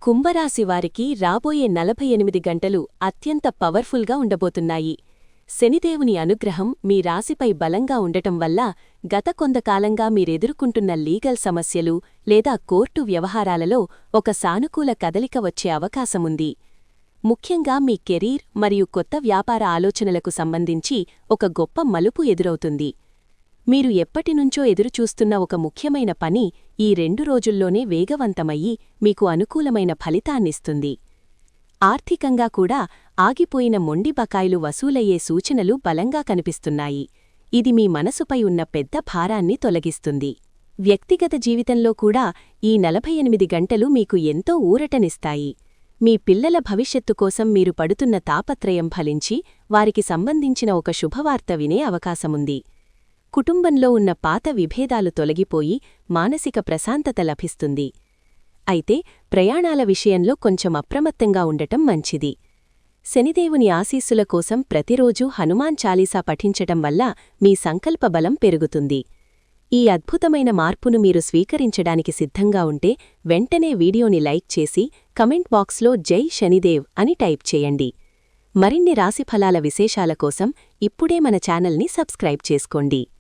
కుంభరాశివారికి రాబోయే 48 గంటలు అత్యంత పవర్ఫుల్గా ఉండబోతున్నాయి. శనిదేవుని అనుగ్రహం మీ రాశిపై బలంగా ఉండటం వల్ల గత కొంతకాలంగా మీరెదుర్కొంటున్న లీగల్ సమస్యలు లేదా కోర్టు వ్యవహారాలలో ఒక సానుకూల కదలిక వచ్చే అవకాశముంది. ముఖ్యంగా మీ కెరీర్ మరియు కొత్త వ్యాపార ఆలోచనలకు సంబంధించి ఒక గొప్ప మలుపు ఎదురవుతుంది. మీరు ఎప్పటినుంచో ఎదురుచూస్తున్న ఒక ముఖ్యమైన పని ఈ 2 రోజుల్లోనే వేగవంతమయ్యి మీకు అనుకూలమైన ఫలితాన్నిస్తుంది. ఆర్థికంగా కూడా ఆగిపోయిన మొండి బకాయిలు వసూలయ్యే సూచనలు బలంగా కనిపిస్తున్నాయి. ఇది మీ మనసుపై ఉన్న పెద్ద భారాన్ని తొలగిస్తుంది. వ్యక్తిగత జీవితంలో కూడా ఈ 48 గంటలు మీకు ఎంతో ఊరటనిస్తాయి. మీ పిల్లల భవిష్యత్తు కోసం మీరు పడుతున్న తాపత్రయం ఫలించి వారికి సంబంధించిన ఒక శుభవార్త వినే అవకాశముంది. కుటుంబంలో ఉన్న పాత విభేదాలు తొలగిపోయి మానసిక ప్రశాంతత లభిస్తుంది. అయితే ప్రయాణాల విషయంలో కొంచెం అప్రమత్తంగా ఉండటం మంచిది. శనిదేవుని ఆశీస్సుల కోసం ప్రతిరోజూ హనుమాన్ చాలీసా పఠించటం వల్ల మీ సంకల్ప బలం పెరుగుతుంది. ఈ అద్భుతమైన మార్పును మీరు స్వీకరించడానికి సిద్ధంగా ఉంటే వెంటనే వీడియోని లైక్ చేసి కమెంట్ బాక్స్లో జై శనిదేవ్ అని టైప్ చేయండి. మరిన్ని రాశిఫలాల విశేషాల కోసం ఇప్పుడే మన ఛానల్ని సబ్స్క్రైబ్ చేసుకోండి.